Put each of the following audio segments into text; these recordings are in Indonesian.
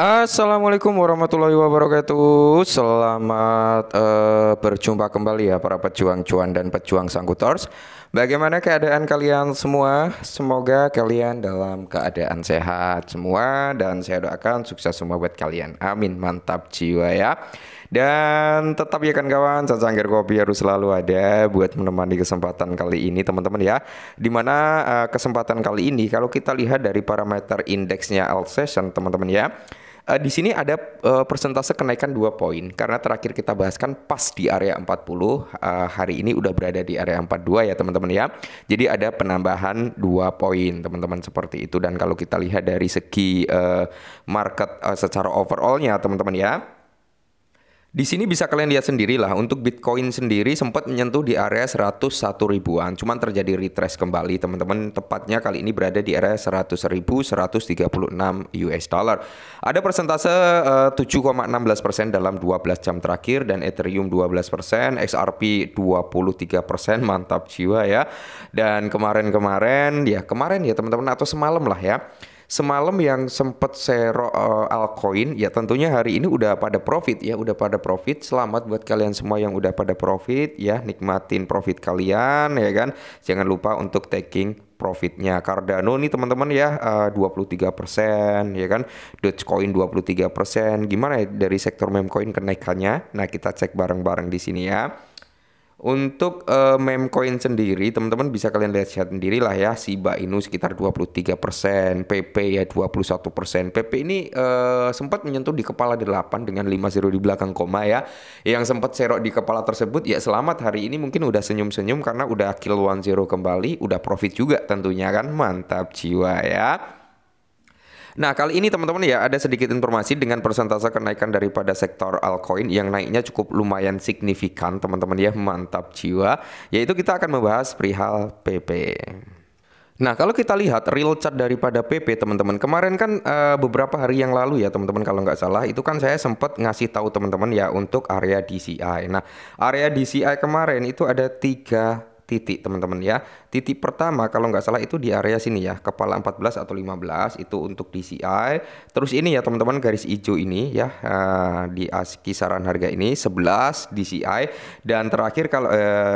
Assalamualaikum warahmatullahi wabarakatuh. Selamat berjumpa kembali ya para pejuang cuan dan pejuang sangkutors. Bagaimana keadaan kalian semua? Semoga kalian dalam keadaan sehat semua dan saya doakan sukses semua buat kalian. Amin. Mantap jiwa ya. Dan tetap ya kan kawan, secangkir kopi harus selalu ada buat menemani kesempatan kali ini teman-teman ya. Dimana kesempatan kali ini kalau kita lihat dari parameter indeksnya Alt Session teman-teman ya. Di sini ada persentase kenaikan 2 poin karena terakhir kita bahas kan pas di area 40, hari ini udah berada di area 42 ya teman-teman ya. Jadi ada penambahan 2 poin teman-teman seperti itu, dan kalau kita lihat dari segi market secara overallnya teman-teman ya. Di sini bisa kalian lihat sendiri lah, untuk Bitcoin sendiri sempat menyentuh di area 101 ribuan, cuman terjadi retrace kembali teman-teman. Tepatnya kali ini berada di area 100.136 US dollar. Ada persentase 7,16% dalam 12 jam terakhir, dan Ethereum 12%, XRP 23%, mantap jiwa ya. Dan kemarin ya teman-teman, atau semalam lah ya. Semalam yang sempat sero altcoin ya tentunya hari ini udah pada profit ya, udah pada profit. Selamat buat kalian semua yang udah pada profit ya, nikmatin profit kalian ya kan. Jangan lupa untuk taking profitnya. Cardano nih teman-teman ya 23% ya kan. Dogecoin 23%. Gimana ya dari sektor memecoin kenaikannya? Nah, kita cek bareng-bareng di sini ya. Untuk meme coin sendiri teman-teman bisa kalian lihat sendiri lah ya. Shiba Inu sekitar 23%, PP ya 21%. PP ini sempat menyentuh di kepala 8 dengan 50 di belakang koma ya. Yang sempat serok di kepala tersebut ya selamat, hari ini mungkin udah senyum-senyum karena udah kill 10 kembali, udah profit juga tentunya kan. Mantap jiwa ya. Nah, kali ini teman-teman ya ada sedikit informasi dengan persentase kenaikan daripada sektor altcoin yang naiknya cukup lumayan signifikan teman-teman ya, mantap jiwa. Yaitu kita akan membahas perihal PP. Nah, kalau kita lihat real chart daripada PP teman-teman, kemarin kan beberapa hari yang lalu ya teman-teman kalau nggak salah, itu kan saya sempat ngasih tahu teman-teman ya untuk area DCI. Nah, area DCI kemarin itu ada 3 titik teman-teman ya. Titik pertama kalau nggak salah itu di area sini ya, kepala 14 atau 15 itu untuk DCI. Terus ini ya teman-teman garis hijau ini ya, di kisaran harga ini 11 DCI, dan terakhir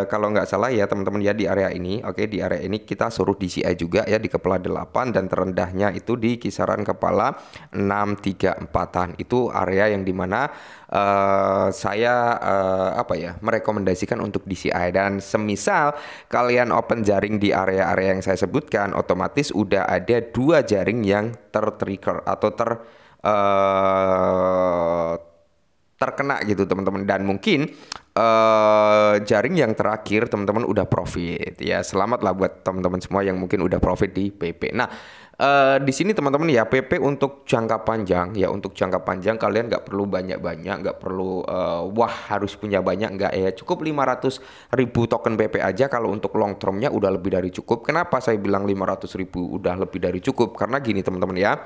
kalau nggak salah ya teman-teman ya di area ini. Oke, di area ini kita suruh DCI juga ya di kepala 8, dan terendahnya itu di kisaran kepala 634-an. Itu area yang dimana saya merekomendasikan untuk DCI. Dan semisal kalian open jaring di area-area yang saya sebutkan, otomatis udah ada 2 jaring yang tertrigger atau terkena gitu teman-teman, dan mungkin jaring yang terakhir teman-teman udah profit ya. Selamat lah buat teman-teman semua yang mungkin udah profit di PP. Nah, di sini teman-teman ya, PP untuk jangka panjang ya, untuk jangka panjang kalian nggak perlu banyak-banyak, nggak perlu harus punya banyak, nggak ya, cukup 500.000 token PP aja. Kalau untuk long termnya udah lebih dari cukup. Kenapa saya bilang 500.000 udah lebih dari cukup? Karena gini teman-teman ya,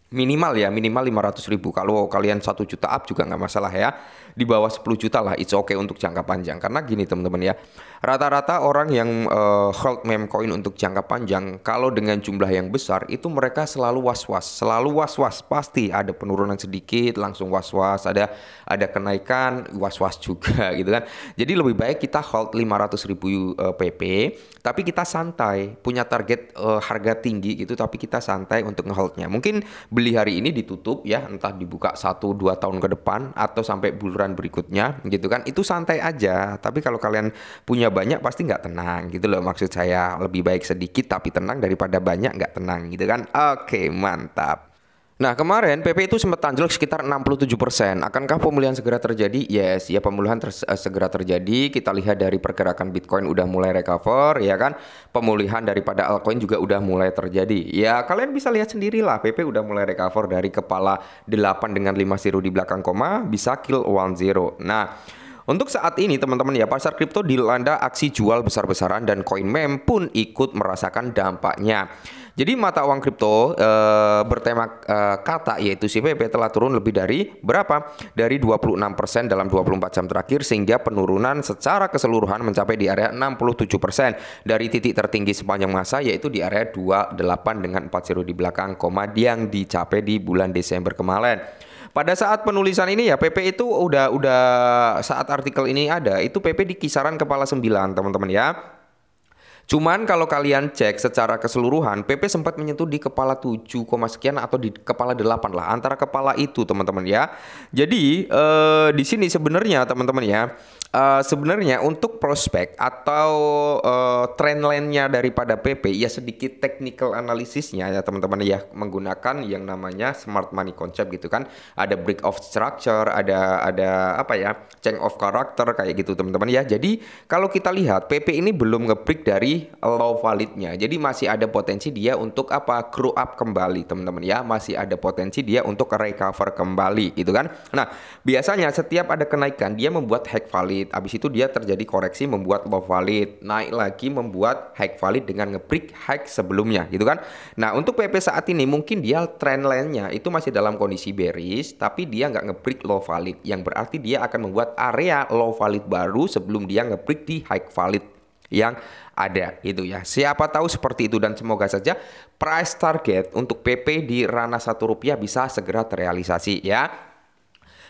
minimal 500.000. Kalau kalian 1 juta up juga nggak masalah ya, di bawah 10 juta lah it's okay untuk jangka panjang. Karena gini teman-teman ya, rata-rata orang yang hold meme coin untuk jangka panjang, kalau dengan jumlah yang besar itu mereka selalu was-was, pasti ada penurunan sedikit langsung was-was, ada kenaikan was-was juga gitu kan. Jadi lebih baik kita hold 500.000 PP, tapi kita santai, punya target harga tinggi gitu, tapi kita santai untuk ngeholdnya. Mungkin beli hari ini ditutup ya, entah dibuka 1-2 tahun ke depan atau sampai bulan berikutnya gitu kan, itu santai aja. Tapi kalau kalian punya banyak pasti nggak tenang gitu loh, maksud saya. Lebih baik sedikit tapi tenang daripada banyak nggak tenang gitu kan. Oke, mantap. Nah, kemarin PP itu sempat anjlok sekitar 67%. Akankah pemulihan segera terjadi? Yes, ya, pemulihan segera terjadi. Kita lihat dari pergerakan Bitcoin udah mulai recover ya kan. Pemulihan daripada altcoin juga udah mulai terjadi. Ya, kalian bisa lihat sendirilah, PP udah mulai recover dari kepala 8 dengan 5 zero di belakang koma bisa kill 1 zero. Nah, Untuk saat ini teman-teman ya, pasar kripto dilanda aksi jual besar-besaran dan koin meme pun ikut merasakan dampaknya. Jadi mata uang kripto bertema kata yaitu CPP telah turun lebih dari berapa? Dari 26% dalam 24 jam terakhir, sehingga penurunan secara keseluruhan mencapai di area 67% dari titik tertinggi sepanjang masa, yaitu di area 28 dengan 40 di belakang koma yang dicapai di bulan Desember kemarin. Pada saat penulisan ini ya, PP itu udah saat artikel ini ada, itu PP di kisaran kepala 9 teman-teman ya. Cuman kalau kalian cek secara keseluruhan, PP sempat menyentuh di kepala 7, sekian atau di kepala 8 lah, antara kepala itu teman-teman ya. Jadi di sini sebenarnya teman-teman ya, sebenarnya untuk prospek atau trendline-nya daripada PP ya, sedikit technical analisisnya ya teman-teman ya, menggunakan yang namanya smart money concept gitu kan. Ada break of structure, ada apa ya, change of character kayak gitu teman-teman ya. Jadi kalau kita lihat PP ini belum nge-break dari low validnya, jadi masih ada potensi dia untuk apa, grow up kembali teman-teman ya, masih ada potensi dia untuk recover kembali gitu kan. Nah biasanya setiap ada kenaikan dia membuat high valid, habis itu dia terjadi koreksi membuat low valid, naik lagi membuat high valid dengan nge-break high sebelumnya gitu kan. Nah untuk PP saat ini mungkin dia trend line-nya itu masih dalam kondisi bearish, tapi dia nggak nge-break low valid, yang berarti dia akan membuat area low valid baru sebelum dia nge-break di high valid yang ada gitu ya. Siapa tahu seperti itu, dan semoga saja price target untuk PP di ranah Rp1 bisa segera terrealisasi ya.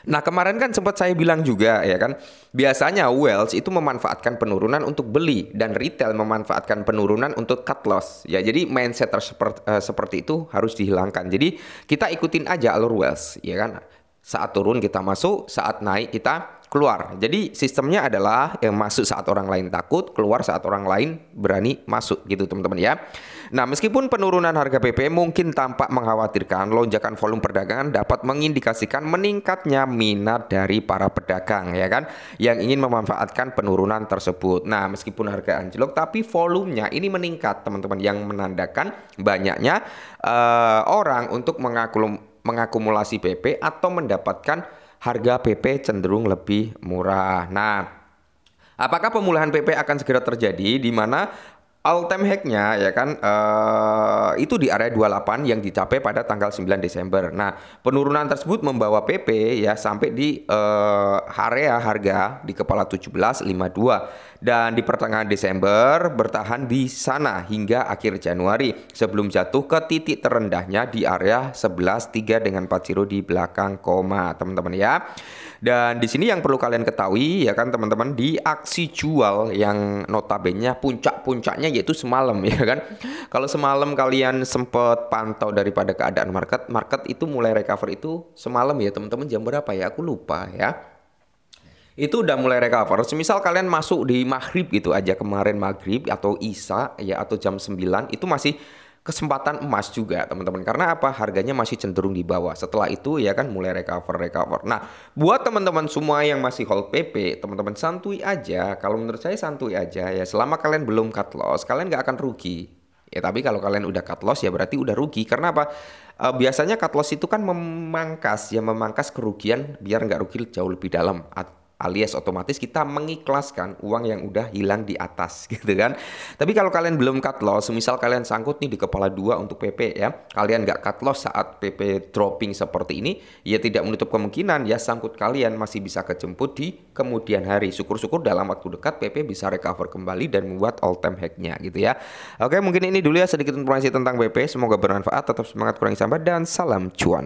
Nah kemarin kan sempat saya bilang juga ya kan, biasanya Wells itu memanfaatkan penurunan untuk beli dan retail memanfaatkan penurunan untuk cut loss ya. Jadi mindset seperti itu harus dihilangkan. Jadi kita ikutin aja alur Wells ya kan. Saat turun kita masuk, saat naik kita keluar. Jadi sistemnya adalah yang masuk saat orang lain takut, keluar saat orang lain berani masuk gitu teman-teman ya. Nah meskipun penurunan harga PP mungkin tampak mengkhawatirkan, lonjakan volume perdagangan dapat mengindikasikan meningkatnya minat dari para pedagang ya kan, yang ingin memanfaatkan penurunan tersebut. Nah meskipun harga anjlok tapi volumenya ini meningkat teman-teman, yang menandakan banyaknya orang untuk mengakumulasi PP atau mendapatkan harga PP cenderung lebih murah. Nah, apakah pemulihan PP akan segera terjadi, di mana all time high-nya ya kan itu di area 28 yang dicapai pada tanggal 9 Desember. Nah, penurunan tersebut membawa PP ya sampai di area harga di kepala 17.52 dan di pertengahan Desember bertahan di sana hingga akhir Januari sebelum jatuh ke titik terendahnya di area 11.3 dengan 40 di belakang koma teman-teman ya. Dan di sini yang perlu kalian ketahui ya kan teman-teman, di aksi jual yang notabene puncak-puncaknya yaitu semalam ya kan. Kalau semalam kalian sempat pantau daripada keadaan market itu mulai recover itu semalam ya teman-teman, jam berapa ya aku lupa ya. Itu udah mulai recover. Semisal kalian masuk di maghrib gitu aja kemarin, maghrib atau isya ya, atau jam 9, itu masih kesempatan emas juga teman-teman. Karena apa? Harganya masih cenderung di bawah. Setelah itu ya kan mulai recover. Nah buat teman-teman semua yang masih hold PP, teman-teman santuy aja. Kalau menurut saya santuy aja ya, selama kalian belum cut loss kalian nggak akan rugi ya. Tapi kalau kalian udah cut loss ya berarti udah rugi. Karena apa? Biasanya cut loss itu kan memangkas kerugian biar nggak rugi jauh lebih dalam, alias otomatis kita mengikhlaskan uang yang udah hilang di atas gitu kan. Tapi kalau kalian belum cut loss, misal kalian sangkut nih di kepala 2 untuk PP ya, kalian nggak cut loss saat PP dropping seperti ini, ya tidak menutup kemungkinan ya sangkut kalian masih bisa kejemput di kemudian hari. Syukur-syukur dalam waktu dekat PP bisa recover kembali dan membuat all time high-nya gitu ya. Oke, mungkin ini dulu ya sedikit informasi tentang PP, semoga bermanfaat. Tetap semangat, kurangi sampah, dan salam cuan.